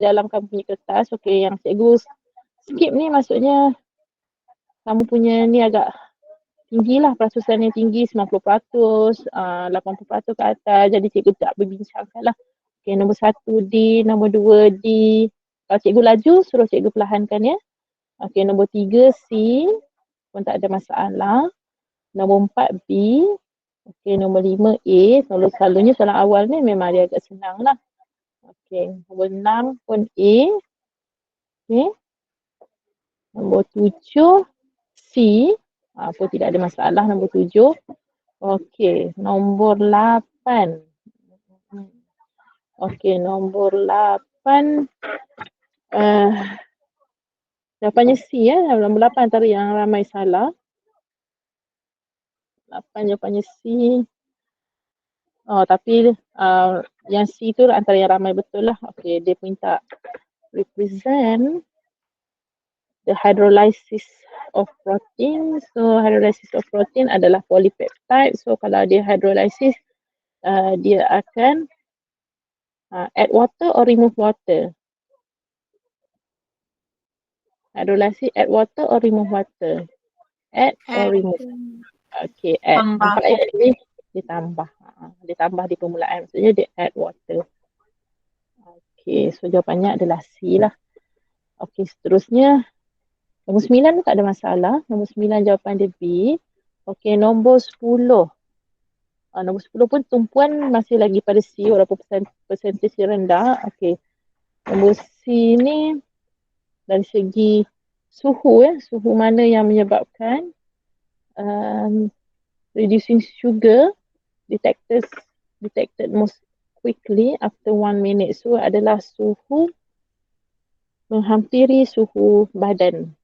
dalam kamu punya kertas. Okey, yang cikgu skip ni maksudnya kamu punya ni agak tinggilah, perasusan yang tinggi 90%, 80% ke atas. Jadi cikgu tak berbincangkan lah. Okey, nombor 1 D, nombor 2 D. Kalau cikgu laju, suruh cikgu perlahankan ya. Okey, nombor 3 C pun tak ada masalah. Nombor 4 B. Okey, nombor 5 A. Selalunya soalan awal ni memang dia agak senang lah. Okey, nombor 6 pun A. Okey. Nombor 7 C. Pun tidak ada masalah nombor 7. Okey, nombor 8. Okey, nombor 8. Jawapannya C ya. Nombor 8 antara yang ramai salah. 8 jawapannya C. Oh, tapi yang C tu antara yang ramai betul lah. Okey, dia minta represent the hydrolysis of protein. So, hydrolysis of protein adalah polypeptide. So, kalau dia hydrolysis, dia akan add water or remove water. Hydrolysis add water or remove water? Add or remove? Okay, add. Nampak ayat ni? Ditambah. Ditambah di permulaan. Maksudnya dia add water. Okay, so jawapannya adalah C lah. Okay, seterusnya. Nombor 9 tu tak ada masalah. Nombor 9 jawapan dia B. Okay, nombor 10. Nombor 10 pun tumpuan masih lagi pada C walaupun persentage rendah. Okay. Nombor C ni dari segi suhu ya. Suhu mana yang menyebabkan reducing sugar detected most quickly after 1 minute. So adalah suhu menghampiri suhu badan.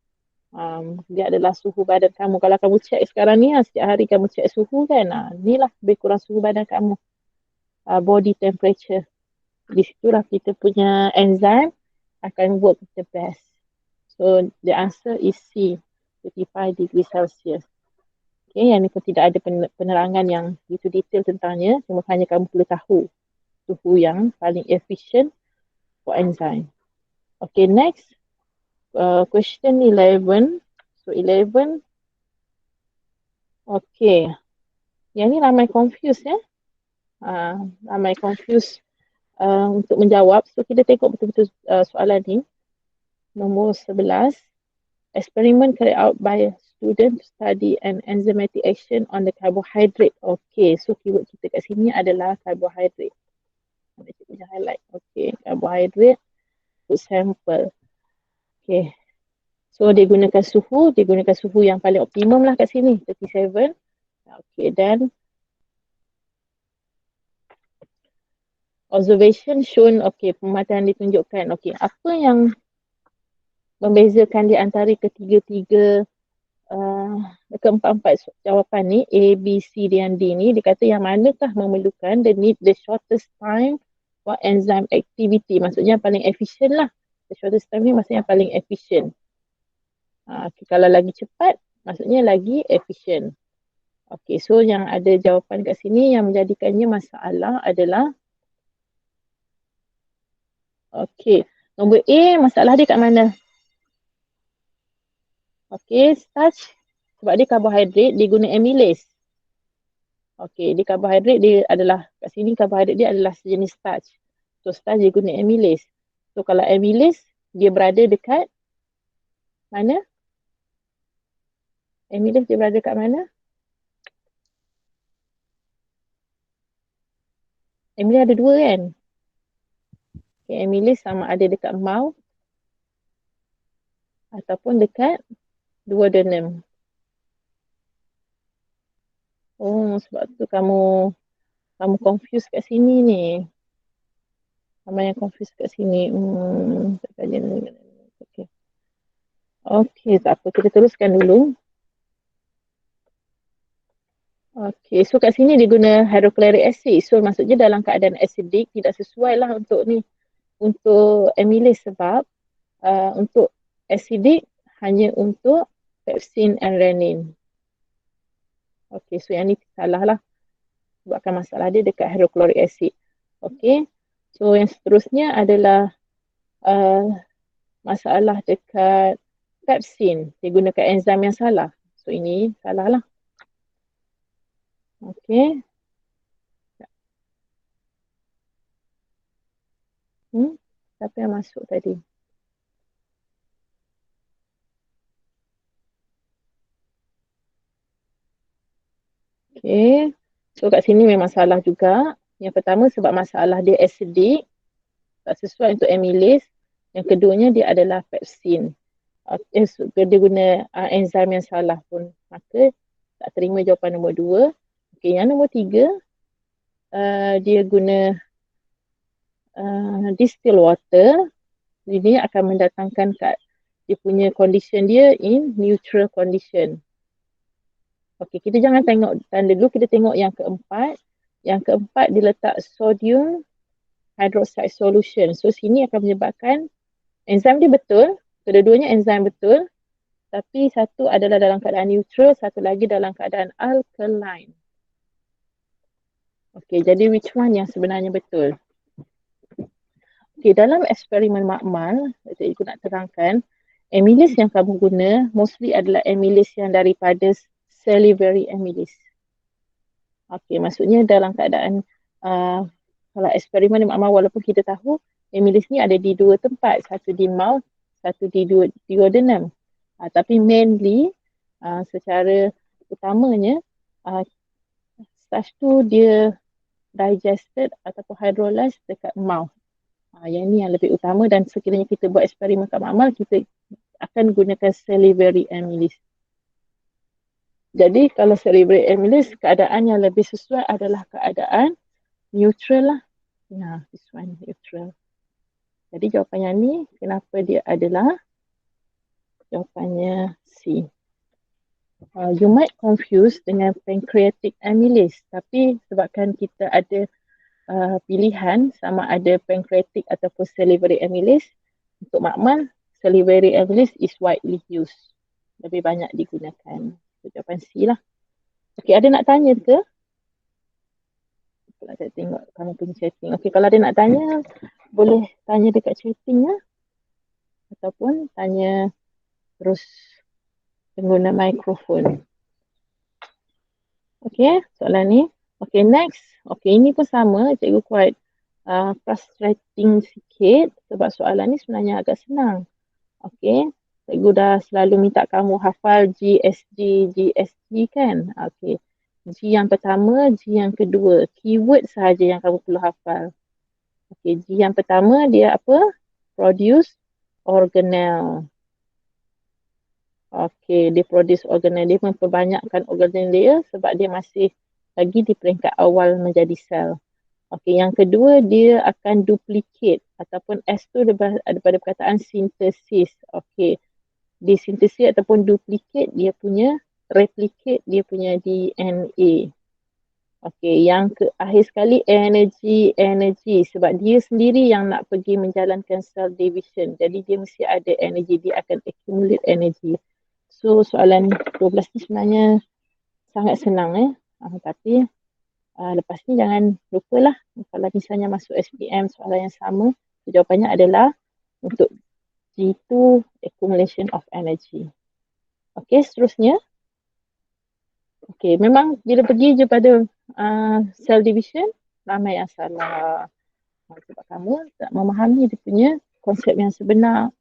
Dia adalah suhu badan kamu. Kalau kamu cek sekarang ni, setiap hari kamu cek suhu kan. Inilah lebih kurang suhu badan kamu. Body temperature. Di situlah kita punya enzyme akan work the best. So the answer is C, 35 degree Celsius. Okay, yang ni pun tidak ada penerangan yang begitu detail tentangnya. Cuma hanya kamu perlu tahu suhu yang paling efficient for enzyme. Okay, next. Question 11. So 11. Okay. Yang ni ramai confused ya. Ramai confused untuk menjawab. So kita tengok betul-betul soalan ni. Nombor 11. Experiment carried out by a student to study an enzymatic action on the carbohydrate. Okay, so keyword kita kat sini adalah carbohydrate. Kita punya highlight. Okay, carbohydrate. Put sample. Okay. So dia gunakan suhu yang paling optimum lah kat sini, 37. Okay, dan observation shown, okay, pemantauan ditunjukkan. Okay, apa yang membezakan di antara ketiga-tiga keempat-empat jawapan ni, A, B, C dan D ni, dia kata yang manakah memerlukan the shortest time for enzyme activity. Maksudnya paling efisien lah. The shortest time ni maksudnya paling efisien. Okay, kalau lagi cepat, maksudnya lagi efisien. Okay, so yang ada jawapan kat sini yang menjadikannya masalah adalah okay, nombor A, masalah dia kat mana? Okay, starch. Sebab dia karbohidrat, dia guna amylase. Okay, dia karbohidrat, dia adalah, kat sini karbohidrat dia adalah sejenis starch. So, starch dia guna amylase. So, kalau amylase, dia berada dekat mana? Amylase dia berada dekat mana? Amylase ada dua kan? Okay, amylase sama ada dekat mouth ataupun dekat duodenum. Oh, sebab tu kamu confuse kat sini ni. Ramai yang confuse kat sini. Okay. Okay, tak apa. Kita teruskan dulu. Okay, so kat sini dia guna hydrochloric acid. So maksudnya dalam keadaan acidic tidak sesuai lah untuk ni. Untuk amylase sebab untuk acidic hanya untuk pepsin and renin. Okay, so yang ni salah lah. Sebabkan masalah dia dekat hydrochloric acid. Okay, so yang seterusnya adalah masalah dekat pepsin. Dia gunakan enzim yang salah. So ini salah lah. Okey. Siapa yang masuk tadi? Okey. So kat sini memang salah juga. Yang pertama sebab masalah dia acidic. Tak sesuai untuk amylase. Yang keduanya dia adalah pepsin. Dia guna enzim yang salah pun. Maka tak terima jawapan nombor 2. Okey, yang nombor 3, dia guna distilled water. Ini akan mendatangkan kat dia punya condition dia in neutral condition. Okey, kita jangan tengok tanda dulu, kita tengok yang keempat. Yang keempat dia letak sodium hydroxide solution. So sini akan menyebabkan enzim dia betul, kedua-duanya enzim betul, tapi satu adalah dalam keadaan neutral, satu lagi dalam keadaan alkaline. Okey, jadi which one yang sebenarnya betul? Okey, dalam eksperimen makmal, cikgu nak terangkan, amylase yang kamu guna mostly adalah amylase yang daripada salivary amylase. Okey, maksudnya dalam keadaan kalau eksperimen makmal, walaupun kita tahu amylase ni ada di dua tempat, satu di mouth, satu di duodenum. Tapi mainly secara utamanya starch tu dia digested ataupun hydrolyzed dekat mouth. Yang ni yang lebih utama, dan sekiranya kita buat eksperimen kat makmal, kita akan gunakan salivary amylase. Jadi kalau salivary amylase, keadaan yang lebih sesuai adalah keadaan neutral lah. Nah, this one neutral. Jadi jawapan yang ni, kenapa dia adalah jawapannya C. You might confuse dengan pancreatic amylase, tapi sebabkan kita ada pilihan sama ada pancreatic ataupun salivary amylase, untuk makmal salivary amylase is widely used, lebih banyak digunakan. So, jawapan C lah. Okey, ada nak tanya ke? Kalau saya tengok kamu punya chatting. Okey, kalau ada nak tanya, boleh tanya dekat chatting lah, ataupun tanya terus pengguna mikrofon. Okey, soalan ni. Okey, next. Okey, ini pun sama. Cikgu quite frustrating sikit sebab soalan ni sebenarnya agak senang. Okey, cikgu dah selalu minta kamu hafal GSG, GSG kan? Okey, G yang pertama, G yang kedua. Keyword sahaja yang kamu perlu hafal. Okey, G yang pertama dia apa? Produce organelle. Okey, dia produce organelle. Dia memperbanyakkan organelle dia sebab dia masih lagi di peringkat awal menjadi sel. Okey, yang kedua dia akan duplicate ataupun S tu daripada perkataan sintesis. Okey, disintesis ataupun duplicate dia punya, replicate dia punya DNA. Okey, yang akhir sekali energy sebab dia sendiri yang nak pergi menjalankan cell division. Jadi dia mesti ada energy, dia akan accumulate energy. So soalan 12 ni sebenarnya sangat senang tapi lepas ni jangan lupalah kalau misalnya masuk SPM soalan yang sama, jawapannya adalah untuk G2 accumulation of energy. Okey, seterusnya. Okey, memang bila pergi je pada cell division, ramai yang salah. Sebab kamu tak memahami dia punya konsep yang sebenar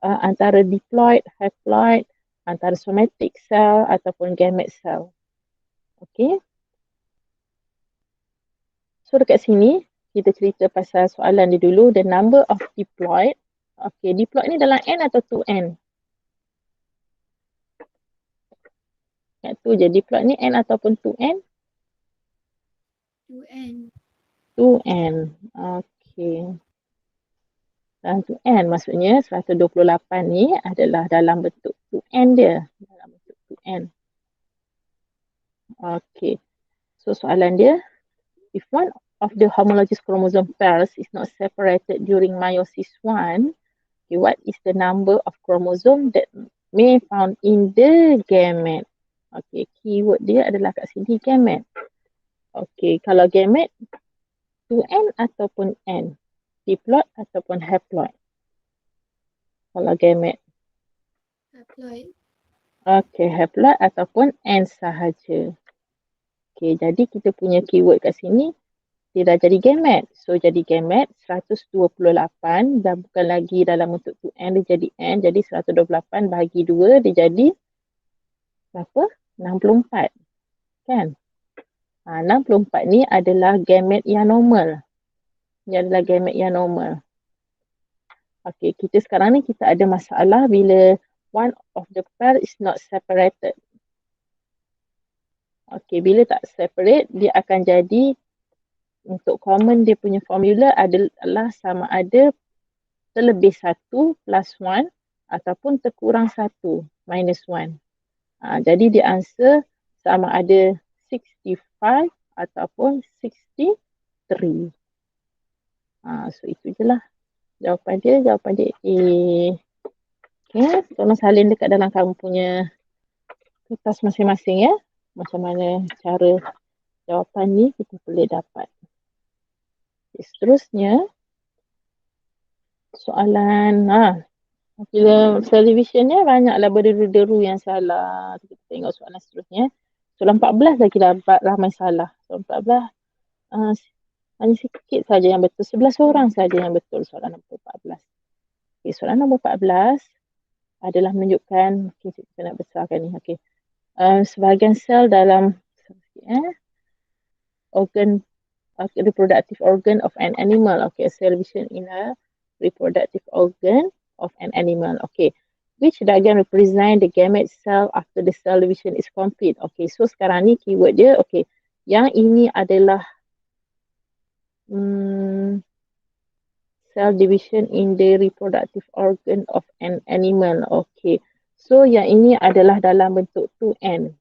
antara diploid, haploid, antara somatic cell ataupun gamete cell. Okey. So dekat sini, kita cerita pasal soalan dia dulu, the number of diploid. Okey, diploid ni dalam N atau 2N? Yang tu je, diploid ni N ataupun 2N? 2N. 2N. Okey. Dan 2N maksudnya 128 ni adalah dalam bentuk 2N dia. Dalam bentuk 2N. Okey. So soalan dia, if one of the homologous chromosome pairs is not separated during meiosis 1, okay, what is the number of chromosome that may found in the gamete? Okey, keyword dia adalah kat sini gamete. Okey, kalau gamete 2N ataupun N, diploid ataupun haploid. Kalau gamet. Haploid. Okey, haploid ataupun N sahaja. Okey, jadi kita punya keyword kat sini, dia dah jadi gamet. So, jadi gamet 128 dah bukan lagi dalam bentuk 2N, dia jadi N. Jadi 128 bahagi 2, dia jadi berapa? 64. Kan? 64 ni adalah gamet yang normal. Ini adalah gamet yang normal. Okey, kita sekarang ni kita ada masalah bila one of the pair is not separated. Okey, bila tak separate, dia akan jadi untuk common dia punya formula adalah sama ada terlebih 1 plus 1 ataupun terkurang 1 minus 1. Jadi dia answer sama ada 65 ataupun 63. So itu je lah jawapan dia A. Okay, tolong salin dekat dalam kamu punya kertas masing-masing ya. Macam mana cara jawapan ni kita boleh dapat. Okay, seterusnya soalan bila television ni banyaklah berderu-deru yang salah. Kita tengok soalan seterusnya. Soalan 14 lagi dapat ramai salah. Soalan 14 hanya sikit saja yang betul. 11 orang saja yang betul soalan nombor 14. Okay, soalan nombor 14 adalah menunjukkan, okay, kita nak besarkan ni. Okay. Sebahagian sel dalam organ, reproductive organ of an animal. Okay, a cell division in a reproductive organ of an animal. Okay. Which diagram represent the gamete cell after the cell division is complete? Okay, so sekarang ni keyword dia, okay, yang ini adalah cell division in the reproductive organ of an animal. Okay, so yang ini adalah dalam bentuk 2N.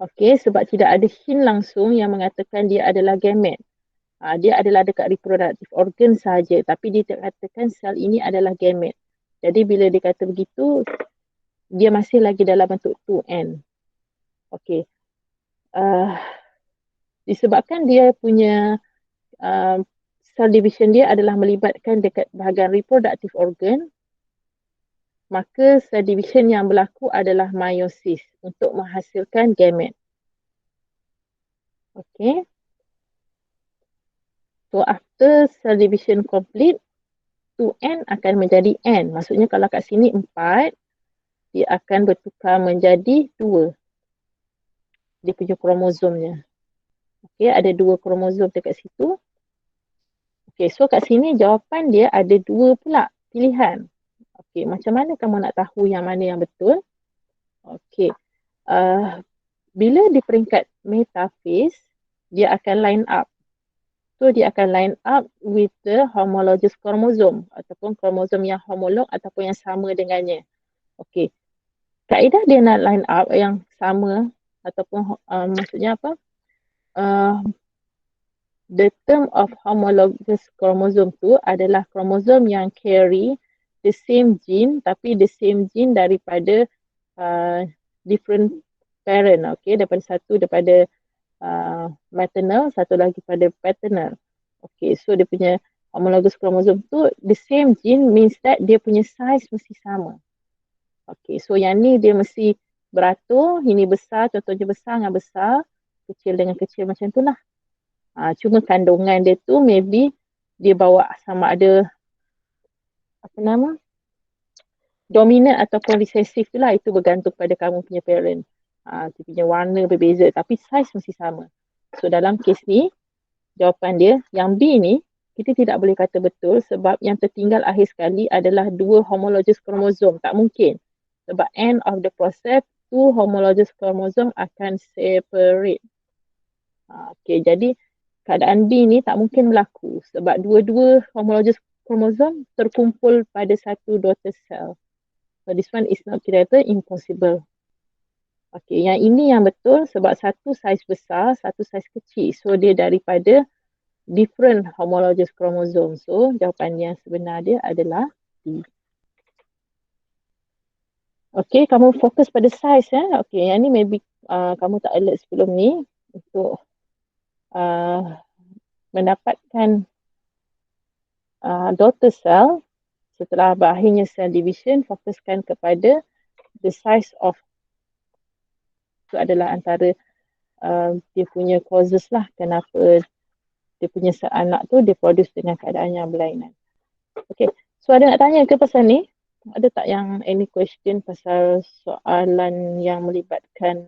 Okay, sebab tidak ada hint langsung yang mengatakan dia adalah gamete. Dia adalah dekat reproductive organ sahaja, tapi dia katakan sel ini adalah gamete. Jadi bila dia kata begitu, dia masih lagi dalam bentuk 2N. Okay. Disebabkan dia punya cell division dia adalah melibatkan dekat bahagian reproductive organ, maka cell division yang berlaku adalah meiosis untuk menghasilkan gamete. Okay. So after cell division complete, 2N akan menjadi N. Maksudnya kalau kat sini 4, dia akan bertukar menjadi 2. Dia punya kromosomnya. Okay, ada 2 kromosom dekat situ. Okay, so kat sini jawapan dia ada 2 pula pilihan. Okay, macam mana kamu nak tahu yang mana yang betul? Okay, bila di peringkat metaphase, dia akan line up. So dia akan line up with the homologous chromosome ataupun kromosom yang homolog ataupun yang sama dengannya. Okay, kaedah dia nak line up yang sama ataupun maksudnya apa? The term of homologous chromosome tu adalah kromosom yang carry the same gene tapi the same gene daripada different parent. Okay, daripada maternal, satu lagi pada paternal. Okay, so dia punya homologous chromosome tu the same gene means that dia punya size mesti sama. Okay, so yang ni dia mesti beratur, ini besar, contohnya besar dengan besar, kecil dengan kecil macam tu lah. Cuma kandungan dia tu maybe dia bawa sama ada apa nama dominant ataupun recessive tu lah, itu bergantung pada kamu punya parent. Dia punya warna berbeza tapi size mesti sama. So dalam kes ni jawapan dia yang B ni kita tidak boleh kata betul sebab yang tertinggal akhir sekali adalah 2 homologous chromosome. Tak mungkin. Sebab end of the process 2 homologous chromosome akan separate. Okay, jadi keadaan B ni tak mungkin berlaku sebab dua-dua homologous chromosome terkumpul pada satu daughter cell. So this one is not kira impossible. Okay, yang ini yang betul sebab satu saiz besar, satu saiz kecil. So dia daripada different homologous chromosome. So jawapan yang sebenar dia adalah D. Okay, kamu fokus pada saiz ya. Okay, yang ni maybe kamu tak alert sebelum ni untuk mendapatkan daughter cell. Setelah berakhirnya cell division, fokuskan kepada the size of, itu adalah antara dia punya causes lah kenapa dia punya anak tu dia produce dengan keadaan yang berlainan. Okay, so ada nak tanya ke pasal ni? Ada tak yang any question pasal soalan yang melibatkan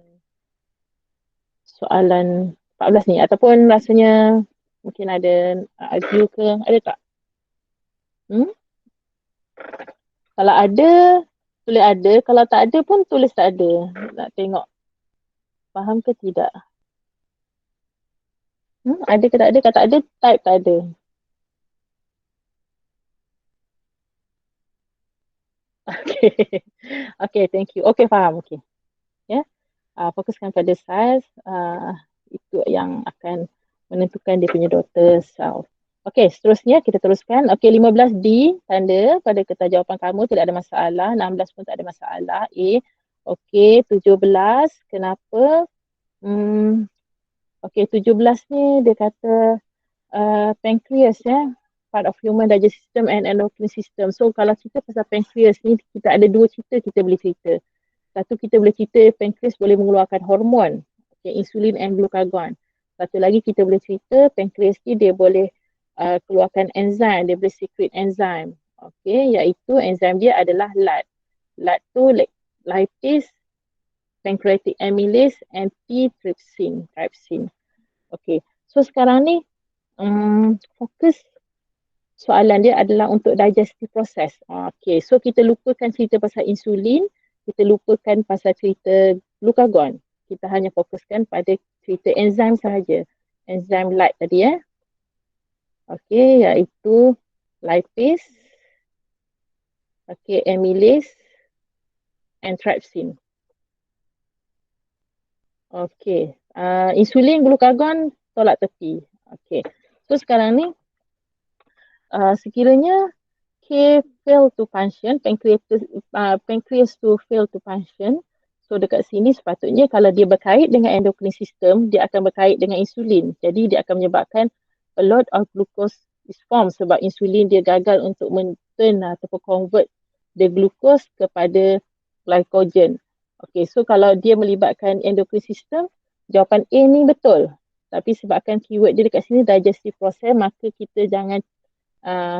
soalan 14 ni? Ataupun rasanya mungkin ada argue ke? Ada tak? Kalau ada, tulis ada. Kalau tak ada pun tulis tak ada. Nak tengok faham ke tidak? Ada ke tak ada? Kalau tak ada, type tak ada. Okay. Okay, thank you. Okay, faham. Okay. Ya. Yeah. Fokuskan pada size. Itu yang akan menentukan dia punya daughter self. Okay, seterusnya kita teruskan. Okay, 15D tanda pada kertas jawapan kamu tidak ada masalah. 16 pun tak ada masalah. A. Okay, 17. Kenapa? Okay, 17 ni dia kata pancreas ya. Part of human digestive system and endocrine system. So kalau cerita pasal pancreas ni, kita ada dua cerita kita boleh cerita. Satu, kita boleh cerita pancreas boleh mengeluarkan hormon, okay, insulin and glucagon. Satu lagi kita boleh cerita pancreas ni dia boleh keluarkan enzim, dia boleh secrete enzim. Okay, iaitu enzim dia adalah LAT. LAT tu lipase, pancreatic amylase and T-trypsin. Okay, so sekarang ni fokus soalan dia adalah untuk digestive process. Okay, so kita lupakan cerita pasal insulin, kita lupakan pasal cerita glucagon. Kita hanya fokuskan pada cerita enzim sahaja. Enzim LAT tadi ya. Okay, iaitu lipase, okay, amylase and trypsin. Okay, insulin, glucagon tolak tepi. Okay, so sekarang ni sekiranya K fail to function, pancreas to fail to function. So dekat sini sepatutnya kalau dia berkait dengan endocrine system, dia akan berkait dengan insulin. Jadi dia akan menyebabkan a lot of glucose is formed sebab insulin dia gagal untuk turn ataupun convert the glucose kepada glycogen. Okay, so kalau dia melibatkan endocrine system, jawapan A ni betul. Tapi sebabkan keyword dia dekat sini digestive process, maka kita jangan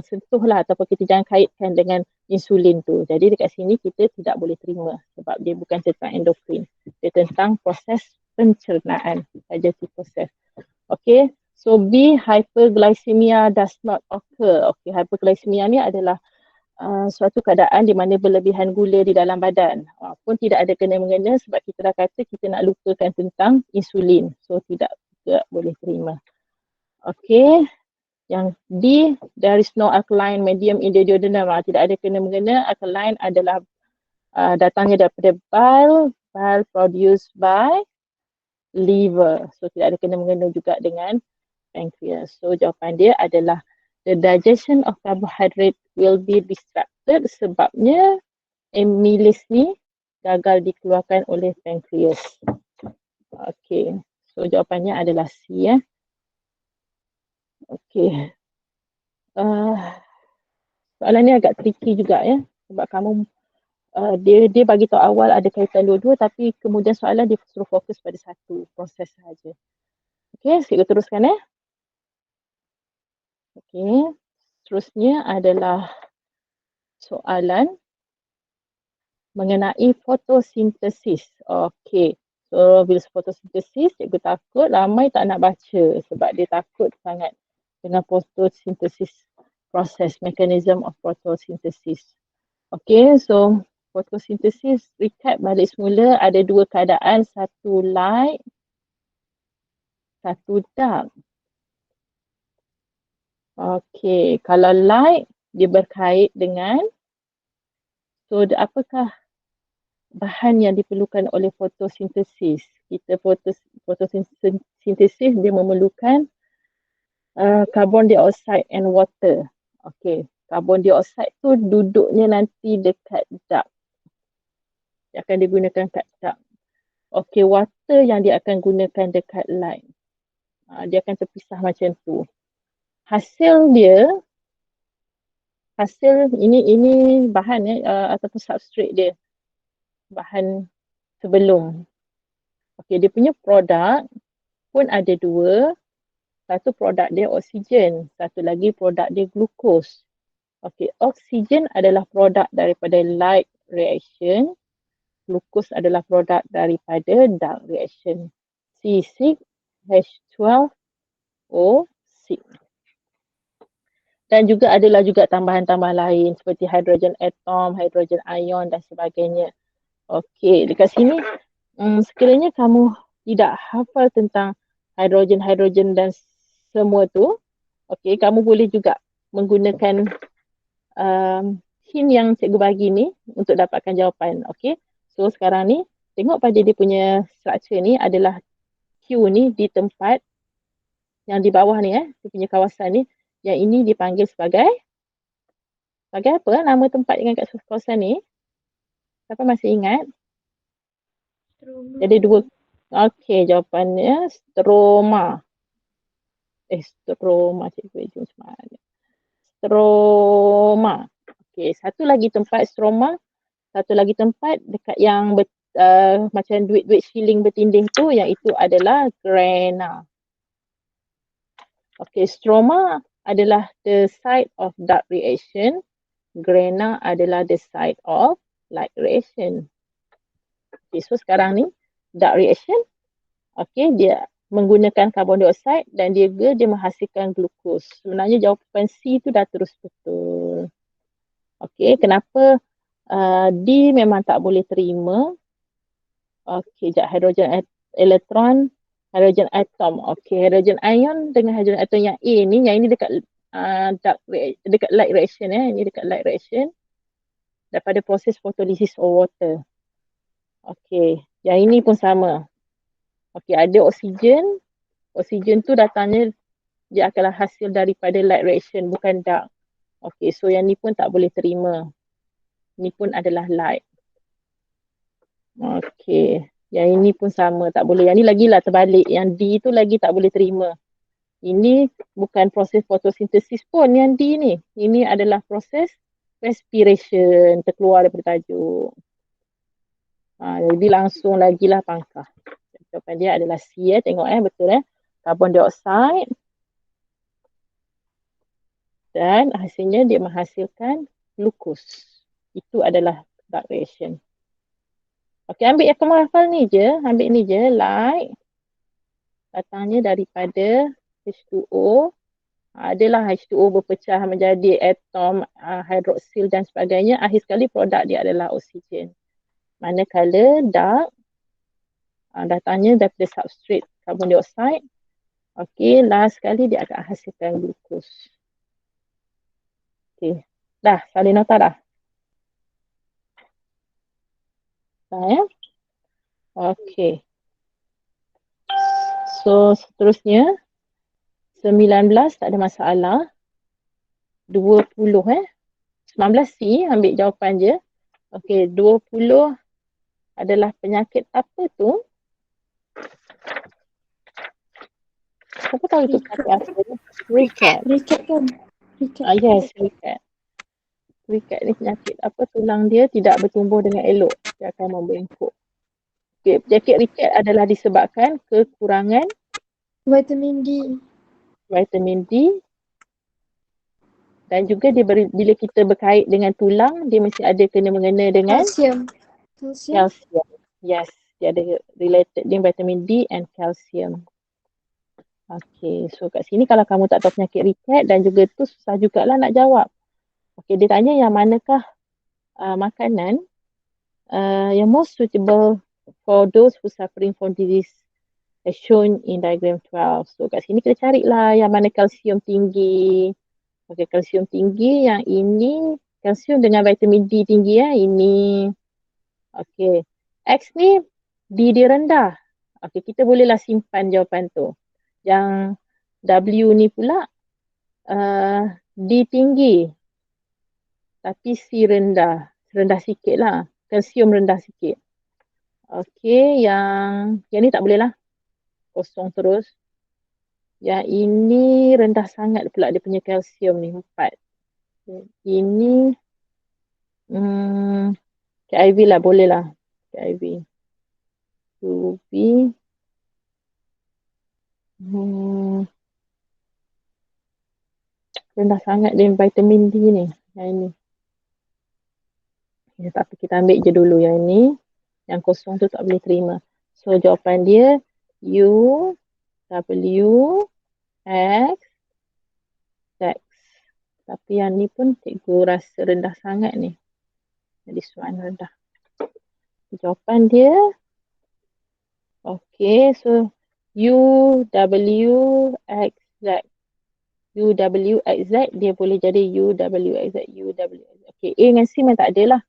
sentuhlah ataupun kita jangan kaitkan dengan insulin tu. Jadi dekat sini kita tidak boleh terima sebab dia bukan tentang endokrin. Dia tentang proses pencernaan, digestive process. Okay, so B, hyperglycemia does not occur. Okay, hyperglycemia ni adalah suatu keadaan di mana berlebihan gula di dalam badan. Pun tidak ada kena-mengena sebab kita dah kata kita nak lupakan tentang insulin. So tidak boleh terima. Okay, yang D, there is no alkaline medium in the duodenum. Tidak ada kena-mengena. Alkaline adalah datangnya daripada bile produced by liver. So tidak ada kena-mengena juga dengan pancreas. So jawapan dia adalah the digestion of carbohydrate will be disrupted sebabnya amylase ni gagal dikeluarkan oleh pancreas. Okay, so jawapannya adalah C ya. Okay. Soalan ni agak tricky juga ya. Sebab kamu dia bagi tahu awal ada kaitan dua-dua tapi kemudian soalan dia suruh fokus pada satu proses sahaja. Okay, saya teruskan ya. Okay, seterusnya adalah soalan mengenai fotosintesis. Okay, so bila fotosintesis cikgu takut ramai tak nak baca sebab dia takut sangat dengan fotosintesis proses, mechanism of photosynthesis. Okay, so photosynthesis, recap balik semula, ada dua keadaan, satu light, satu dark. Okay, kalau light, dia berkait dengan, so apakah bahan yang diperlukan oleh fotosintesis? Kita fotosintesis dia memerlukan carbon dioxide and water. Okay, carbon dioxide tu duduknya nanti dekat dark. Dia akan digunakan kat dark. Okay, water yang dia akan gunakan dekat light. Dia akan terpisah macam tu. Hasil dia hasil ini bahan ataupun substrate dia, bahan sebelum. Okey, dia punya produk pun ada dua. Satu produk dia oksigen, satu lagi produk dia glukos. Okey, oksigen adalah produk daripada light reaction, glukos adalah produk daripada dark reaction. C6H12O6. Dan juga adalah juga tambahan-tambahan lain seperti hidrogen atom, hidrogen ion dan sebagainya. Okey, dekat sini sekiranya kamu tidak hafal tentang hidrogen dan semua tu, okey, kamu boleh juga menggunakan hint yang cikgu bagi ni untuk dapatkan jawapan. Okey, so sekarang ni tengok pada dia punya structure ni adalah Q ni di tempat yang di bawah ni dia punya kawasan ni, yang ini dipanggil sebagai apa nama tempat dengan kat kawasan ni? Siapa masih ingat? Stroma. Jadi dua. Okey, jawapannya stroma. Stroma cikgu macam mana? Stroma. Okey, satu lagi tempat stroma, satu lagi tempat dekat yang macam duit-duit shilling bertindih tu, yang itu adalah grana. Okey, stroma adalah the site of dark reaction, grana adalah the site of light reaction. Okay, so sekarang ni dark reaction, okay, dia menggunakan karbon dioksida dan dia menghasilkan glukos. Sebenarnya jawapan C tu dah terus betul. Okay, kenapa D memang tak boleh terima? Okay, sekejap, hidrogen elektron, hidrogen atom. Okay, hidrogen ion dengan hidrogen atom yang A ni, yang ini dekat dekat light reaction ini dekat light reaction daripada proses photolysis of water. Okay, yang ini pun sama. Okay, ada oksigen. Oksigen tu datangnya dia akanlah hasil daripada light reaction, bukan dark. Okay, so yang ni pun tak boleh terima. Ni pun adalah light. Okay, yang ini pun sama, tak boleh. Yang ni lagilah terbalik. Yang D tu lagi tak boleh terima. Ini bukan proses fotosintesis pun yang D ni. Ini adalah proses respiration, terkeluar daripada tajuk. Jadi langsung lagilah pangkah. Jawapan dia adalah C tengok betul karbon dioksida dan hasilnya dia menghasilkan glukos. Itu adalah dark reaction. Okey, ambil yang kamu hafal ni je, ambil ni je, light datangnya daripada H2O. Adalah H2O berpecah menjadi atom, hidroksil dan sebagainya. Akhir sekali produk dia adalah oksigen. Manakala dark datangnya daripada substrate karbon dioksida. Okey, last sekali dia akan hasilkan glukos. Okey, dah salin nota dah. Dah ya. Okey. So seterusnya 19 tak ada masalah. 20 19 C ambil jawapan je. Okey, 20 adalah penyakit apa tu? Siapa tahu itu penyakit apa? Ricket. Ricket kan? Ricket. Yes, ricket. Ricket ni penyakit apa? Tulang dia tidak bertumbuh dengan elok. Dia akan membengkok. Okay, penyakit ricket adalah disebabkan kekurangan Vitamin D. vitamin D dan juga dia bila kita berkait dengan tulang, dia mesti ada kena mengena dengan Kalsium. calcium. Yes, dia ada related dengan vitamin D and calcium. Okay, so kat sini kalau kamu tak tahu penyakit ricket dan juga tu susah jugalah nak jawab. Okay, dia tanya yang manakah makanan yang most suitable for those who suffering from disease as shown in diagram 12. So kat sini kita carilah yang mana kalsium tinggi. Okay, kalsium tinggi yang ini, kalsium dengan vitamin D tinggi ini. Okay, X ni D dia rendah. Okay, kita bolehlah simpan jawapan tu. Yang W ni pula D tinggi tapi C rendah. Rendah sikit lah. Kalsium rendah sikit. Okay, yang ni tak boleh lah. Kosong terus. Yang ini rendah sangat pula dia punya kalsium ni, 4. Ini KIV lah, boleh lah. KIV. 2B. Rendah sangat dia vitamin D ni. Yang ini. Ya, tapi kita ambil je dulu yang ni. Yang kosong tu tak boleh terima. So jawapan dia U, W, X, Z. Tapi yang ni pun cikgu rasa rendah sangat ni. Jadi soalan rendah. Jawapan dia, okay, so U, W, X, Z. U, W, X, Z, dia boleh jadi U, W, X, Z, U, W, X, Z. Okay, A dengan C memang tak ada lah.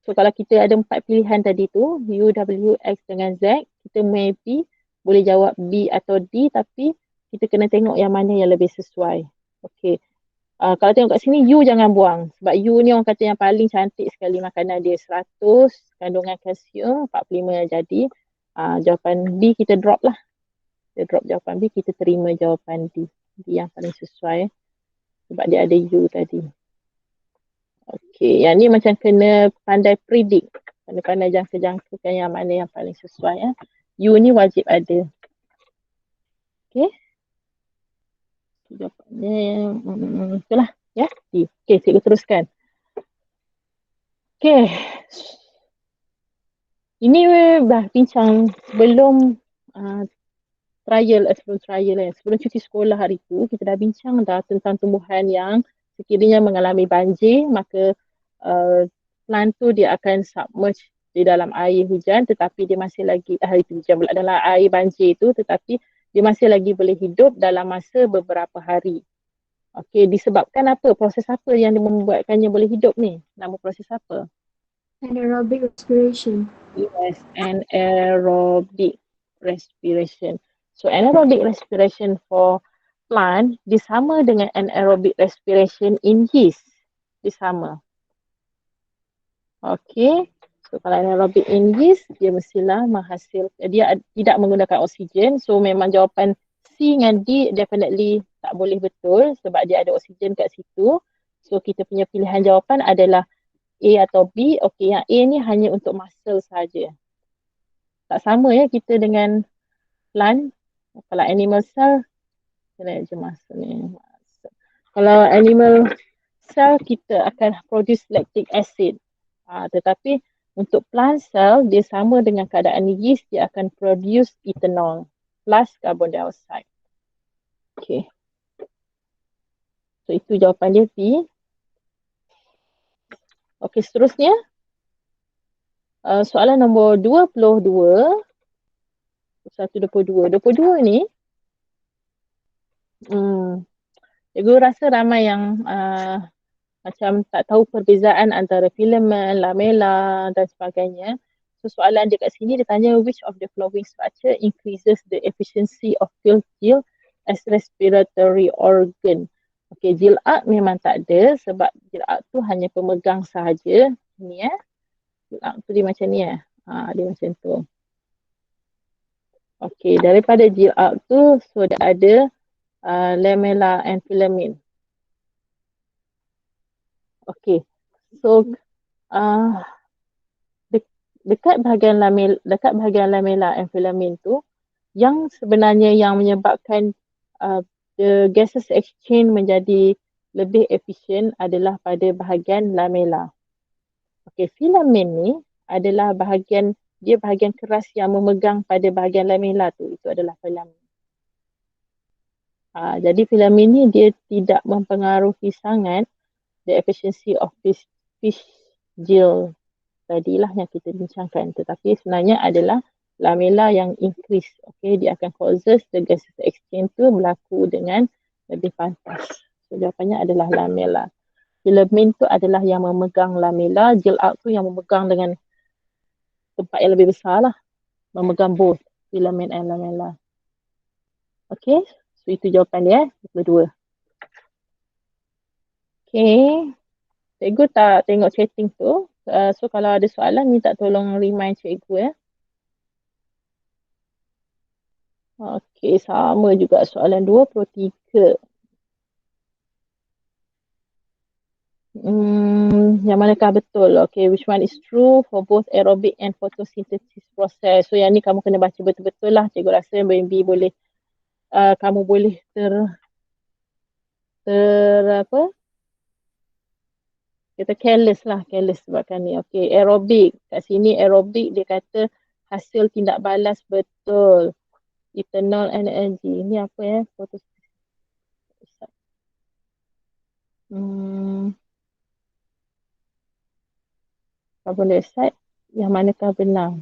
So kalau kita ada 4 pilihan tadi tu, U, W, X dengan Z, kita maybe boleh jawab B atau D, tapi kita kena tengok yang mana yang lebih sesuai. Okay. Kalau tengok kat sini, U jangan buang. Sebab U ni orang kata yang paling cantik sekali makanan dia. 100 kandungan kalsium, 45 jadi. Jawapan B kita drop lah. Kita drop jawapan B, kita terima jawapan D. D yang paling sesuai. Sebab dia ada U tadi. Okay, yang ni macam kena pandai predict. Pandai-pandai jangka-jangkakan yang mana yang paling sesuai. U ni wajib ada. Okay. Jawapannya, itulah. Ya, D. Okay, cikgu teruskan. Okay. Ini dah bincang sebelum sebelum cuti sekolah hari tu, kita dah bincang dah tentang tumbuhan yang sekiranya mengalami banjir, maka plant tu dia akan submerge di dalam air hujan, tetapi dia masih lagi dalam air banjir tu, tetapi dia masih lagi boleh hidup dalam masa beberapa hari. Okey, disebabkan apa? Proses apa yang membuatkannya boleh hidup ni? Nama proses apa? Anaerobic respiration. Yes, anaerobic respiration. So anaerobic respiration for plant dia sama dengan anaerobic respiration in yeast. Dia sama. Okay. So kalau anaerobic in yeast, dia mestilah dia tidak menggunakan oksigen. So memang jawapan C dengan D definitely tak boleh betul sebab dia ada oksigen kat situ. So kita punya pilihan jawapan adalah A atau B. Okay, yang A ni hanya untuk muscle saja. Tak sama ya kita dengan plant. Kalau animal cell, kena je muscle ni. Kalau animal cell, kita akan produce lactic acid. Tetapi untuk plant cell, dia sama dengan keadaan yeast, dia akan produce ethanol plus carbon dioxide. Okay. So itu jawapan dia B. Okay, seterusnya. Soalan nombor 22. 22 ni, cikgu rasa ramai yang macam tak tahu perbezaan antara filament, lamella dan sebagainya. So soalan dia kat sini dia tanya which of the following structure increases the efficiency of field gill as respiratory organ. Okay, gill arc memang tak ada sebab gill arc tu hanya pemegang sahaja. Ni gill arc tu dia macam ni dia macam tu. Okay, daripada gill arc tu so dia ada lamella and filament. Okay, so dekat bahagian lamella and filament tu, yang sebenarnya yang menyebabkan the gases exchange menjadi lebih efisien adalah pada bahagian lamella. Okay, filament ni adalah bahagian keras yang memegang pada bahagian lamella tu, itu adalah filament. Jadi filament ni dia tidak mempengaruhi sangat the efficiency of fish gill tadilah yang kita bincangkan, tetapi sebenarnya adalah lamella yang increase. Okay, dia akan causes the gases exchange tu berlaku dengan lebih pantas. So jawapannya adalah lamella. Filament tu adalah yang memegang lamella, gill arc tu yang memegang dengan tempat yang lebih besar lah, memegang both filament and lamella. Okay, so itu jawapan dia, 22. Okay, cikgu tak tengok chatting tu. So kalau ada soalan, minta tolong remind cikgu ya. Okay, sama juga soalan 23. Yang manakah betul? Okay, which one is true for both aerobic and photosynthesis process? So yang ni kamu kena baca betul-betul lah. Cikgu rasa maybe boleh, kamu boleh apa? Kita careless sebabkan ni. Okay, aerobic. Kat sini aerobic dia kata hasil tindak balas betul. Eternal energy. Ini apa ya? Photosynthesis. Carbon dioxide. Yang manakah benar?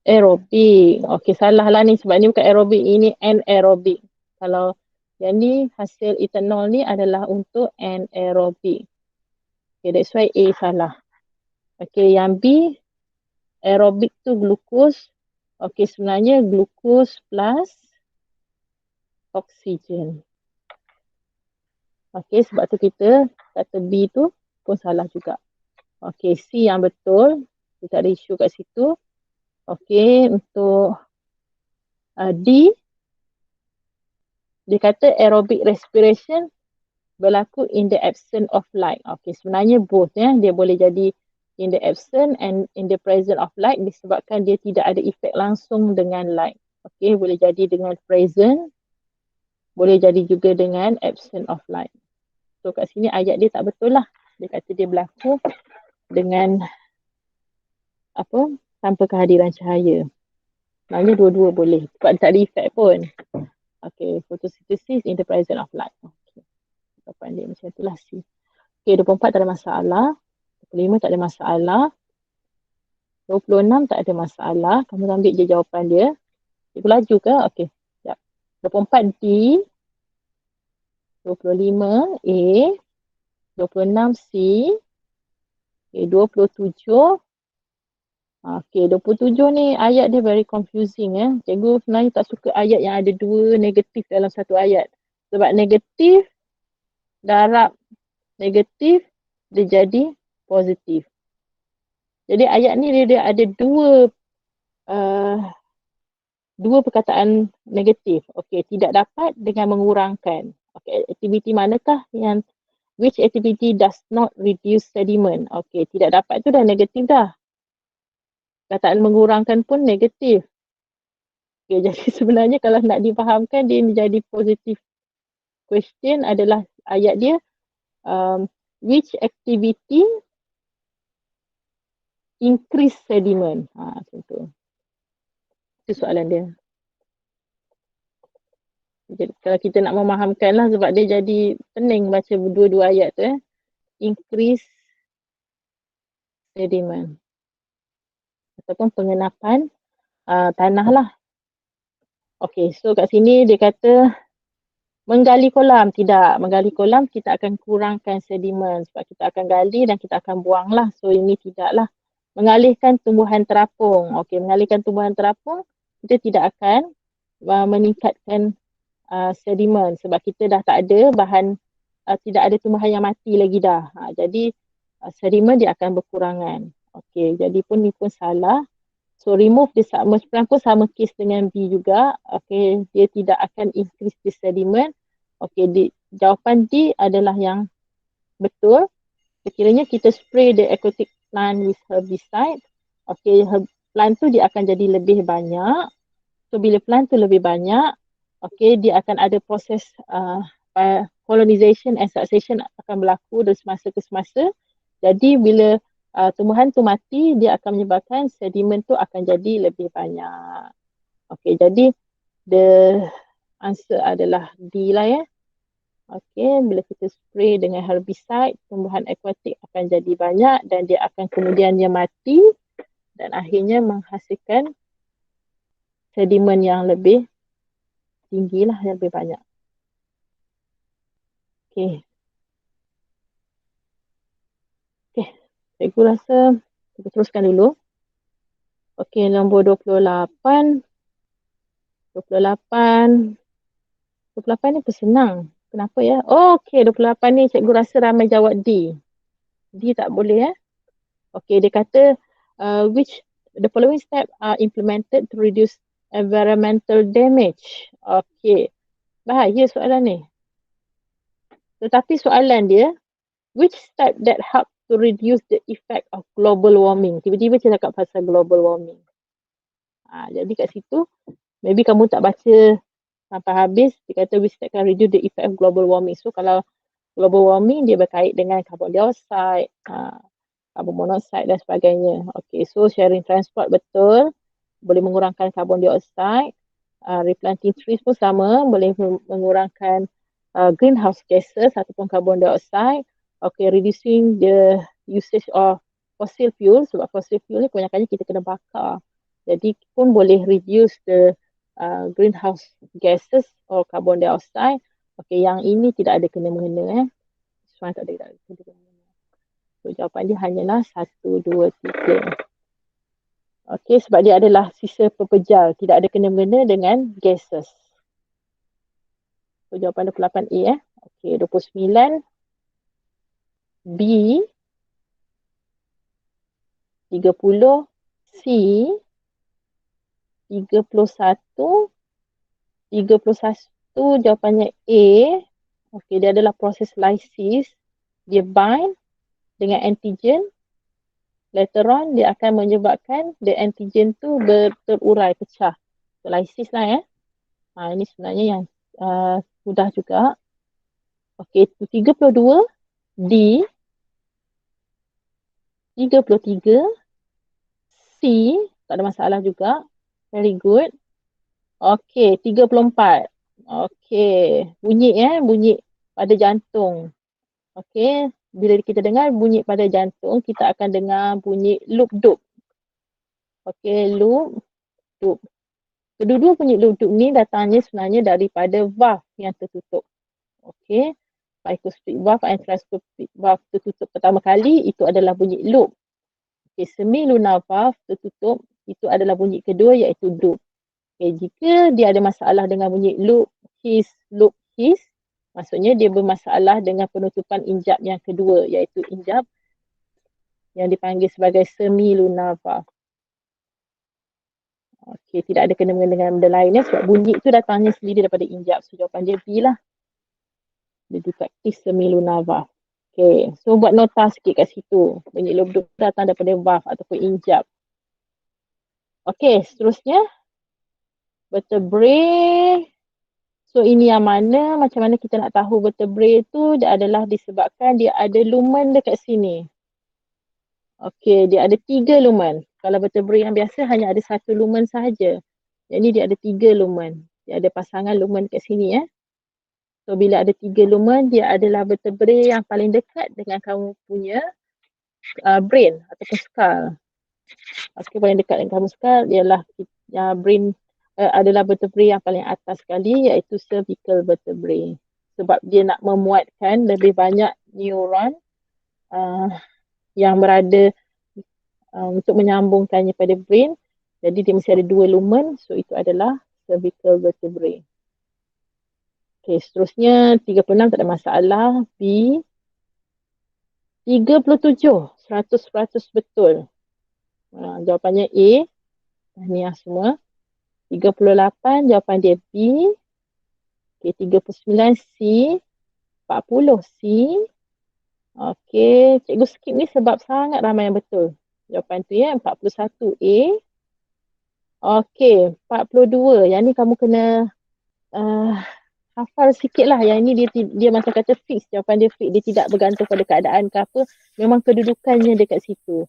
Aerobik. Okey, salah lah ni sebab ni bukan aerobik, ini anaerobik. Kalau yang ni hasil ethanol ni adalah untuk anaerobik. Okay, that's why A salah. Okay, yang B, aerobik tu glukos. Okay, sebenarnya glukos plus oksigen. Okay, sebab tu kita kata B tu pun salah juga. Okay, C yang betul. Kita ada isu kat situ. Okay, untuk D, dia kata aerobic respiration berlaku in the absence of light. Okay, sebenarnya both ya. Dia boleh jadi in the absence and in the presence of light disebabkan dia tidak ada efek langsung dengan light. Okay, boleh jadi dengan present, boleh jadi juga dengan absence of light. So kat sini ayat dia tak betul lah. Dia kata dia berlaku dengan apa? Tanpa kehadiran cahaya. Maknanya dua-dua boleh. Sebab dia tak ada efek pun. Okay, photosynthesis in the presence of light. Okay. Jawapan dia macam itulah C. Okay, 24 tak ada masalah. 25 tak ada masalah. 26 tak ada masalah. Kamu ambil je jawapan dia. Cikgu laju ke? Okey. Sekejap. 24 D. 25 A. 26 C. Okay, 27. Okey, 27 ni ayat dia very confusing ya. Cikgu sebenarnya tak suka ayat yang ada dua negatif dalam satu ayat. Sebab negatif, darab negatif, dia jadi positif. Jadi ayat ni dia ada dua perkataan negatif. Okey, tidak dapat dengan mengurangkan. Okey, aktiviti manakah yang which activity does not reduce sediment? Okey, tidak dapat tu dah negatif dah. Perkataan mengurangkan pun negatif. Okey, jadi sebenarnya kalau nak difahamkan dia menjadi positif question adalah ayat dia which activity increase sediment. Macam tu. Itu soalan dia. Jadi, kalau kita nak memahamkan lah sebab dia jadi pening baca dua-dua ayat tu increase sediment ataupun pengenapan tanah lah. Okay, so kat sini dia kata menggali kolam. Tidak, menggali kolam kita akan kurangkan sedimen sebab kita akan gali dan kita akan buang lah. So ini tidaklah. Mengalihkan tumbuhan terapung. Okay, mengalihkan tumbuhan terapung kita tidak akan meningkatkan sedimen sebab kita dah tak ada bahan, tidak ada tumbuhan yang mati lagi dah. Jadi sedimen dia akan berkurangan. Okay, jadi pun ni pun salah. So remove the submerged pun sama case dengan B juga. Okay, dia tidak akan increase the sediment. Okay, jawapan D adalah yang betul. Sekiranya kita spray the aquatic plant with herbicide, okay, plant tu dia akan jadi lebih banyak. So bila plant tu lebih banyak, okay, dia akan ada proses colonization and succession akan berlaku dari semasa ke semasa. Jadi bila tumbuhan tu mati, dia akan menyebabkan sedimen tu akan jadi lebih banyak. Okay, jadi the answer adalah D lah ya. Okay, bila kita spray dengan herbicide, tumbuhan aquatic akan jadi banyak dan dia akan kemudiannya mati dan akhirnya menghasilkan sedimen yang lebih tinggi lah, yang lebih banyak. Okay. Okay, cikgu rasa kita teruskan dulu. Okay, nombor 28. 28 ni senang. Kenapa ya? Oh, okay, 28 ni cikgu rasa ramai jawab D. D tak boleh ya. Okay, dia kata which the following step are implemented to reduce environmental damage. Okay, bahaya soalan ni. Tetapi soalan dia, which step that help to reduce the effect of global warming? Tiba-tiba dia cakap pasal global warming. Jadi kat situ, maybe kamu tak baca sampai habis, dia kata which step can reduce the effect of global warming. So kalau global warming dia berkait dengan carbon dioxide, carbon monoxide dan sebagainya. Okay, so sharing transport betul, boleh mengurangkan carbon dioxide. Replanting trees pun sama, boleh mengurangkan greenhouse gases ataupun carbon dioxide. Okay, reducing the usage of fossil fuel, sebab fossil fuel ni kebanyakannya kita kena bakar. Jadi pun boleh reduce the greenhouse gases or carbon dioxide. Okay, yang ini tidak ada kena-mengena. Soalan tak ada kena-mengena. So jawapan dia hanyalah 1, 2, 3. Okay, sebab dia adalah sisa pepejal, tidak ada kena-mengena dengan gases. So jawapan 28A. Okay, 29. B. 30. C. 31. 31 jawapannya A. Okay, dia adalah proses lysis. Dia bind dengan antigen. Later on, dia akan menyebabkan the antigen tu terurai, pecah. So, lysis lah ini sebenarnya yang mudah juga. Okay, 32. D. 33. C. Tak ada masalah juga. Very good. Okay, 34. Okay, bunyi pada jantung. Okay, bila kita dengar bunyi pada jantung, kita akan dengar bunyi loop-dup. Okay, loop-dup. Kedua-dua bunyi loop-dup ni datangnya sebenarnya daripada valve yang tertutup. Okay, bicuspid valve and tricuspid valve tertutup pertama kali, itu adalah bunyi loop. Okay, semilunar valve tertutup, itu adalah bunyi kedua iaitu dup. Okay, jika dia ada masalah dengan bunyi loop his, maksudnya dia bermasalah dengan penutupan injap yang kedua iaitu injap yang dipanggil sebagai semilunar valve. Okay, tidak ada kena-mengena dengan benda lain sebab bunyi itu datangnya sendiri daripada injap. So jawapan dia B lah. The defective semilunar valve. Okay, so buat nota sikit kat situ. Bunyi loop datang daripada valve ataupun injap. Okay, seterusnya vertebrae. So ini yang mana, macam mana kita nak tahu vertebrae tu dia adalah disebabkan dia ada lumen dekat sini. Okay, dia ada 3 lumen. Kalau vertebrae yang biasa hanya ada 1 lumen sahaja. Yang ni dia ada 3 lumen. Dia ada pasangan lumen dekat sini So bila ada 3 lumen, dia adalah vertebrae yang paling dekat dengan kamu punya brain ataupun skull. Okay, paling dekat dengan kamu skull ialah brain adalah vertebrae yang paling atas sekali iaitu cervical vertebrae. Sebab dia nak memuatkan lebih banyak neuron yang berada untuk menyambungkannya pada brain. Jadi dia mesti ada 2 lumen, so itu adalah cervical vertebrae. Okay, seterusnya 36 tak ada masalah. B. 37, 100% betul. Jawapannya A. Tahniah semua. 38 jawapan dia B. Okay, 39 C. 40 C. Okay, cikgu skip ni sebab sangat ramai yang betul. Jawapan tu 41 A. Okay, 42. Yang ni kamu kena hafal sikit lah. Yang ni dia macam kata fix. Jawapan dia fix. Dia tidak bergantung pada keadaan ke apa. Memang kedudukannya dekat situ.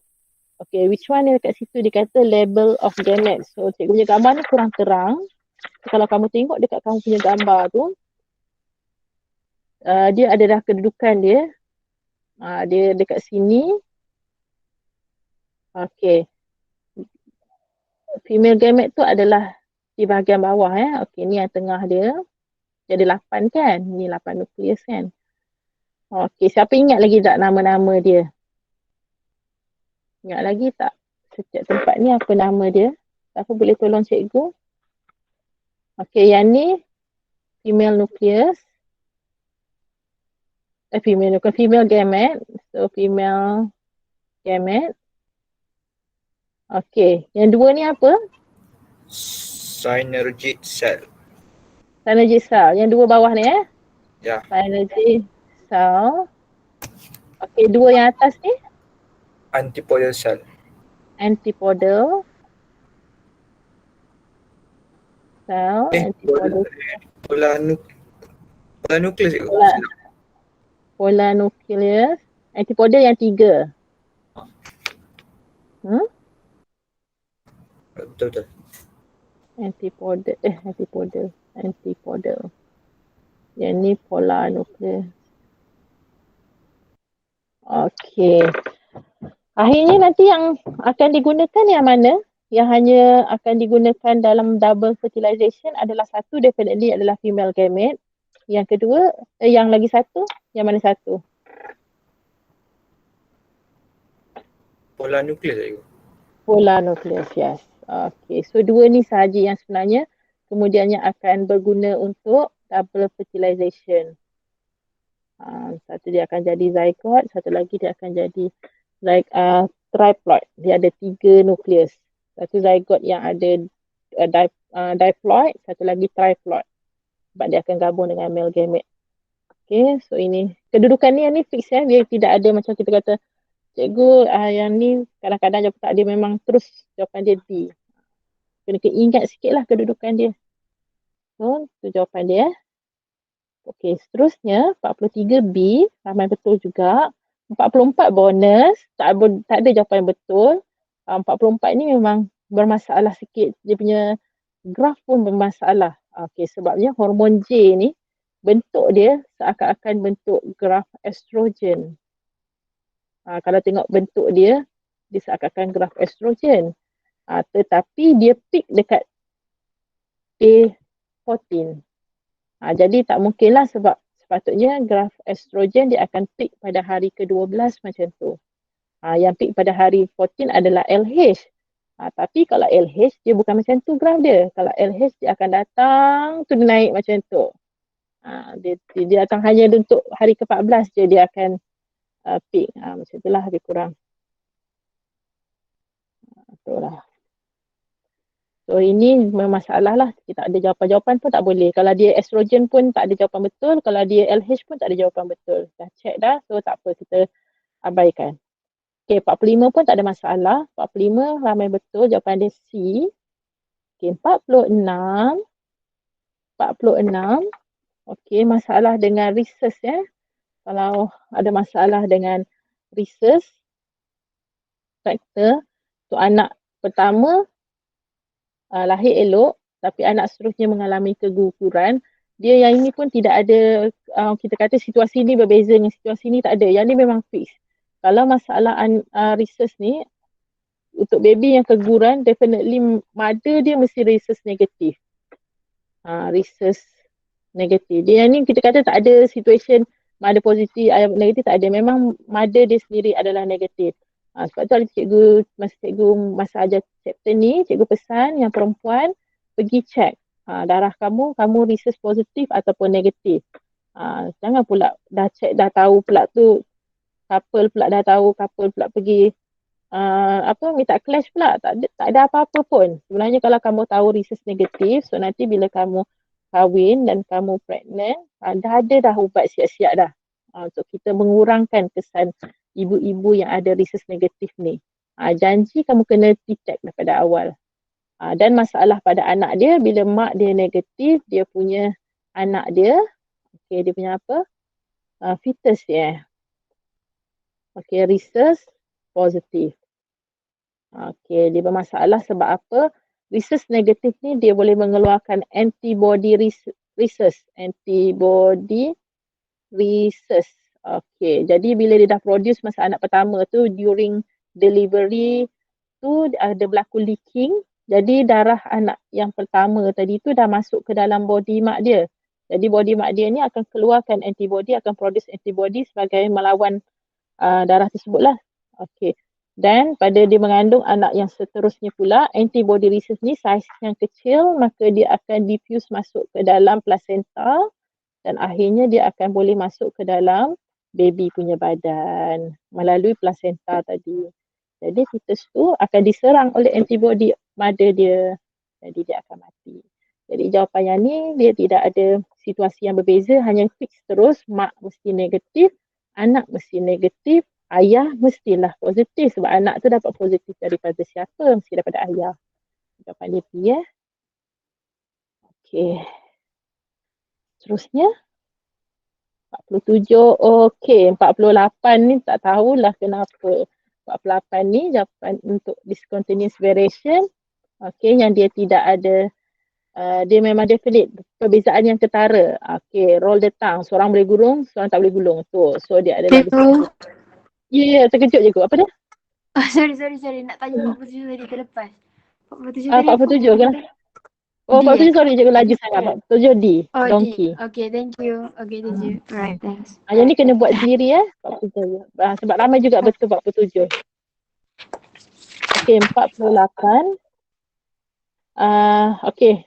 Okay, which one dekat situ dia kata label of gametes. So cikgu punya gambar ni kurang terang. So, kalau kamu tengok dekat kamu punya gambar tu, dia adalah kedudukan dia. Dia dekat sini. Okay. Female gamete tu adalah di bahagian bawah Okay, ni yang tengah dia. Dia ada 8 kan? Ni 8 nukleus kan? Okay, siapa ingat lagi tak nama-nama dia? Ingat lagi tak? Setiap tempat ni apa nama dia? Siapa boleh tolong cikgu? Okay, yang ni female nucleus. Female gamete. So, female gamete. Okay, yang dua ni apa? Synergid cell. Synergid cell. Yang dua bawah ni Ya. Synergid cell. Okey, dua yang atas ni Antipodal cell. antipodal cell, antipodal Polar nukleus cikgu. polar nucleus, antipodal yang 3. Betul. Antipodal. Yang ni polar nucleus. Okey. Akhirnya nanti yang akan digunakan yang mana? Yang hanya akan digunakan dalam double fertilization adalah satu, definitely adalah female gamete. Yang kedua, yang lagi satu, yang mana satu? Polar nukleus cikgu. Polar nucleus, yes. Okay, so dua ni sahaja yang sebenarnya kemudiannya akan berguna untuk double fertilization. Satu dia akan jadi zygote, satu lagi dia akan jadi triploid. Dia ada 3 nukleus. Satu zygote yang ada diploid, satu lagi triploid. Sebab dia akan gabung dengan male gamete. Okay, so ini kedudukan ni yang ni fix ya. Dia tidak ada macam kita kata cikgu yang ni kadang-kadang jawapan tak dia memang terus jawapan dia D. Kena ingat sikit lah kedudukan dia. So, tu jawapan dia. Okey, seterusnya 43B, ramai betul juga. 44 bonus, tak ada jawapan yang betul. 44 ni memang bermasalah sikit. Dia punya graf pun bermasalah. Okey, sebabnya hormon J ni bentuk dia seakan-akan bentuk graf estrogen. Kalau tengok bentuk dia seakan-akan graf estrogen. Tetapi dia peak dekat day 14. Jadi tak mungkinlah sebab sepatutnya graf estrogen dia akan peak pada hari ke-12 macam tu. Yang peak pada hari 14 adalah LH. Tapi kalau LH dia bukan macam tu graf dia. Kalau LH dia akan datang tu dia naik macam tu. Dia datang hanya untuk hari ke-14 je dia akan peak. Macam itulah lebih kurang. Itulah. So ini memang masalah lah. Kita tak ada jawapan-jawapan pun tak boleh. Kalau dia estrogen pun tak ada jawapan betul. Kalau dia LH pun tak ada jawapan betul. Dah check dah. So tak apa, kita abaikan. Okay, 45 pun tak ada masalah. 45 ramai betul. Jawapan dia C. Okay, 46. Okay, masalah dengan rhesus ya. Kalau ada masalah dengan rhesus factor. So anak pertama lahir elok tapi anak seterusnya mengalami keguguran. Dia yang ini pun tidak ada, kita kata situasi ni berbeza dengan situasi ni tak ada. Yang ni memang fix. Kalau masalah rhesus ni, untuk baby yang keguguran, definitely mother dia mesti rhesus negatif. Rhesus negatif. Dia yang ni kita kata tak ada situation mother positif, ayah negatif, tak ada. Memang mother dia sendiri adalah negatif. Sebab tu ada cikgu masa ajar chapter ni, cikgu pesan yang perempuan pergi check darah kamu rhesus positif ataupun negatif. Jangan pula dah check dah tahu pula tu couple pula dah tahu couple pula pergi minta clash pula. Tak ada apa-apa pun. Sebenarnya kalau kamu tahu rhesus negatif, so nanti bila kamu kahwin dan kamu pregnant, dah ada dah ubat siap-siap dah. Untuk kita mengurangkan kesan ibu-ibu yang ada rhesus negatif ni. Janji kamu kena detect daripada awal. Dan masalah pada anak dia, bila mak dia negatif, dia punya anak dia, okay, dia punya apa? Fetus ya. Okay, rhesus positif. Okay, dia bermasalah sebab apa? Rhesus negatif ni dia boleh mengeluarkan antibody rhesus. Antibody rhesus. Okay, jadi bila dia dah produce masa anak pertama tu, during delivery tu ada berlaku leaking. Jadi darah anak yang pertama tadi tu dah masuk ke dalam body mak dia. Jadi body mak dia ni akan keluarkan antibody, akan produce antibody sebagai melawan darah tersebut lah. Okay. Dan pada dia mengandung anak yang seterusnya pula, antibody rhesus ni saiz yang kecil, maka dia akan diffuse masuk ke dalam placenta dan akhirnya dia akan boleh masuk ke dalam baby punya badan melalui placenta tadi. Jadi fetus tu akan diserang oleh antibody mother dia. Jadi dia akan mati. Jadi jawapan yang ni dia tidak ada situasi yang berbeza, hanya fix terus, mak mesti negatif, anak mesti negatif, ayah mestilah positif sebab anak tu dapat positif daripada siapa? Mesti daripada ayah. Jawapan dia P ya. Okey. Seterusnya 47. Okey, 48 ni tak tahulah kenapa. 48 ni jawapan untuk discontinuous variation. Okey, yang dia tidak ada dia memang definite perbezaan yang ketara. Okey, roll the tongue. Seorang boleh gulung, seorang tak boleh gulung. Tu. So dia adalah Hello. Ya, terkejut je kot. Apa dia? Oh, sorry. Nak tanya 47 tadi terlepas. 47 tadi 47 kan? Oh, D 47 sorry je laju sangat. 47 D. Oh, Donkey. D. Okay, thank you. Okay, thank you. Alright, thanks. Yang ni kena buat sendiri 47. Sebab ramai juga betul 47. Okey, 48. Okey.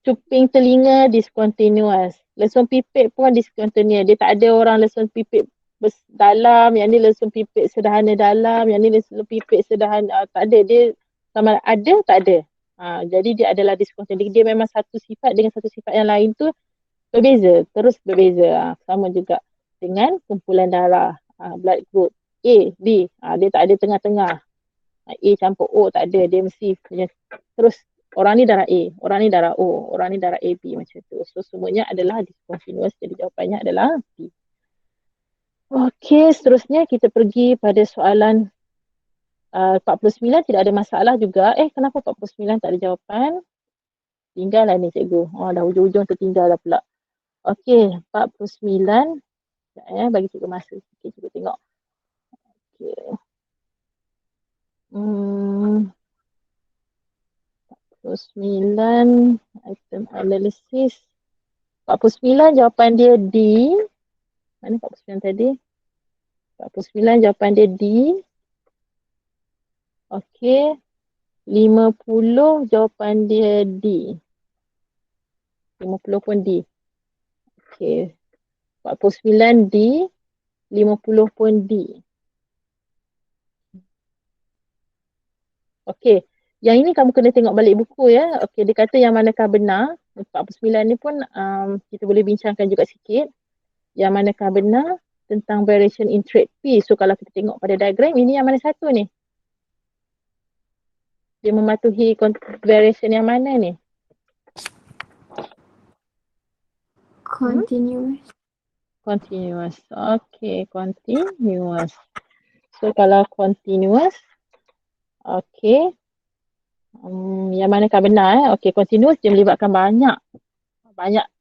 Cuping telinga discontinuous. Lesung pipit pun discontinuous. Dia tak ada orang lesung pipit dalam, yang ni lesung pipit sederhana dalam, yang ni lesung pipit sederhana. Tak ada. Dia sama ada, tak ada. Jadi dia adalah discontinuous. Dia memang satu sifat dengan satu sifat yang lain tu berbeza. Terus berbeza. Sama juga dengan kumpulan darah. Blood group A, B. Dia tak ada tengah-tengah. A campur O tak ada. Dia mesti punya terus orang ni darah A, orang ni darah O, orang ni darah AB macam tu. So semuanya adalah discontinuous, jadi jawapannya adalah B. Okey, seterusnya kita pergi pada soalan 49, tidak ada masalah juga. Kenapa 49 tak ada jawapan? Tinggal lah ni cikgu. Dah hujung-hujung tertinggal dah pula. Okey, 49. Sekejap bagi cikgu masa sikit, cikgu tengok. Okey. 49 item analysis. 49 jawapan dia D. Mana 49 tadi? 49 jawapan dia D. Okey. 50 jawapan dia D. 50 pun D. Okey. 49 D. 50 pun D. Okey. Yang ini kamu kena tengok balik buku ya. Okey, dia kata yang manakah benar. 49 ni pun kita boleh bincangkan juga sikit. Yang manakah benar tentang variation in trait P. So kalau kita tengok pada diagram, ini yang mana satu ni? Dia mematuhi variation yang mana ni? Continuous. Continuous. Okay, continuous. So kalau continuous, okay. Yang manakah benar? Okay, continuous dia melibatkan banyak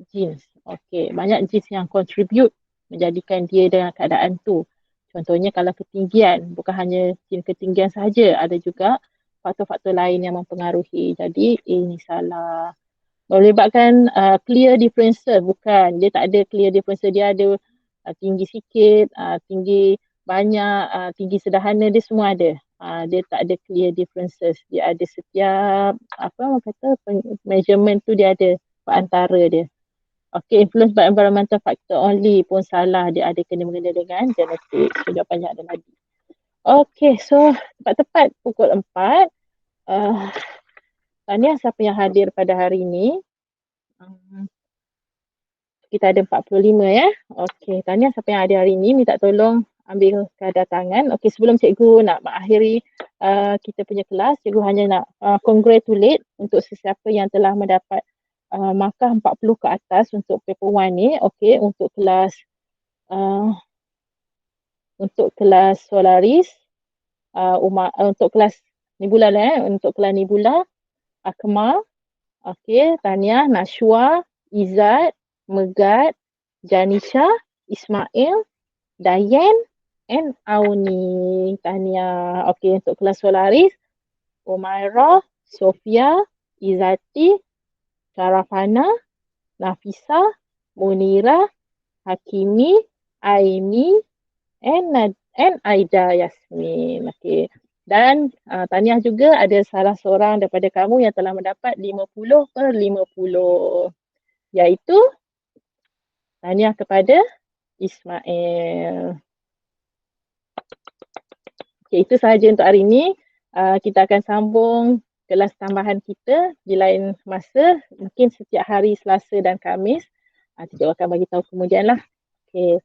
genes. Okay, banyak genes yang contribute menjadikan dia dengan keadaan tu. Contohnya kalau ketinggian, bukan hanya gen ketinggian sahaja, ada juga faktor-faktor lain yang mempengaruhi. Jadi ini salah. Melibatkan clear differential, bukan. Dia tak ada clear differential, dia ada tinggi sikit, tinggi banyak, tinggi sederhana, dia semua ada. Dia tak ada clear differences. Dia ada setiap orang kata measurement tu dia ada antara dia. Okay, influence by environmental factor only pun salah. Dia ada kena mengena dengan genetik. So jawapannya adalah D. Okay, so tepat-tepat pukul 4. Tahniah siapa yang hadir pada hari ini. Kita ada 45 ya. Okey, tahniah siapa yang hadir hari ini. Minta tolong ambil kedatangan. Okey, sebelum cikgu nak mengakhiri kita punya kelas, cikgu hanya nak congratulate untuk sesiapa yang telah mendapat markah 40 ke atas untuk paper 1 ni. Okey, untuk kelas Solaris, untuk kelas Nebula untuk kelas Nebula, Akmal, okey, Tahniah, Nashwa, Izzat, Megat, Janisha, Ismail, Dayan, and Auni. Tahniah. Okey, untuk kelas Solaris, Umairah, Sofia, Izzati, Sharafana, Nafisa, Munira, Hakimi, Aimi, and Aida Yasmin. Okey. Dan tahniah juga ada salah seorang daripada kamu yang telah mendapat 50/50. Iaitu tahniah kepada Ismail. Okay, itu sahaja untuk hari ini. Kita akan sambung kelas tambahan kita di lain masa, mungkin setiap hari Selasa dan Khamis. Cikgu akan bagi tahu kemudian lah. Okay.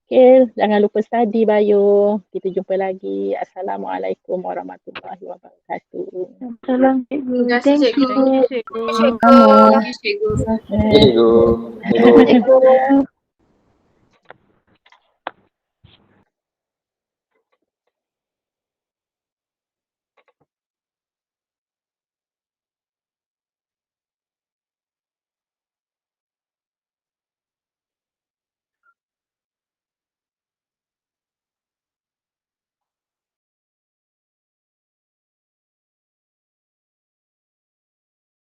Okay, jangan lupa study Bayu. Kita jumpa lagi. Assalamualaikum warahmatullahi wabarakatuh. Salam cikgu. Terima kasih Thank cikgu. you. Cikgu. Cikgu. Cikgu. Cikgu.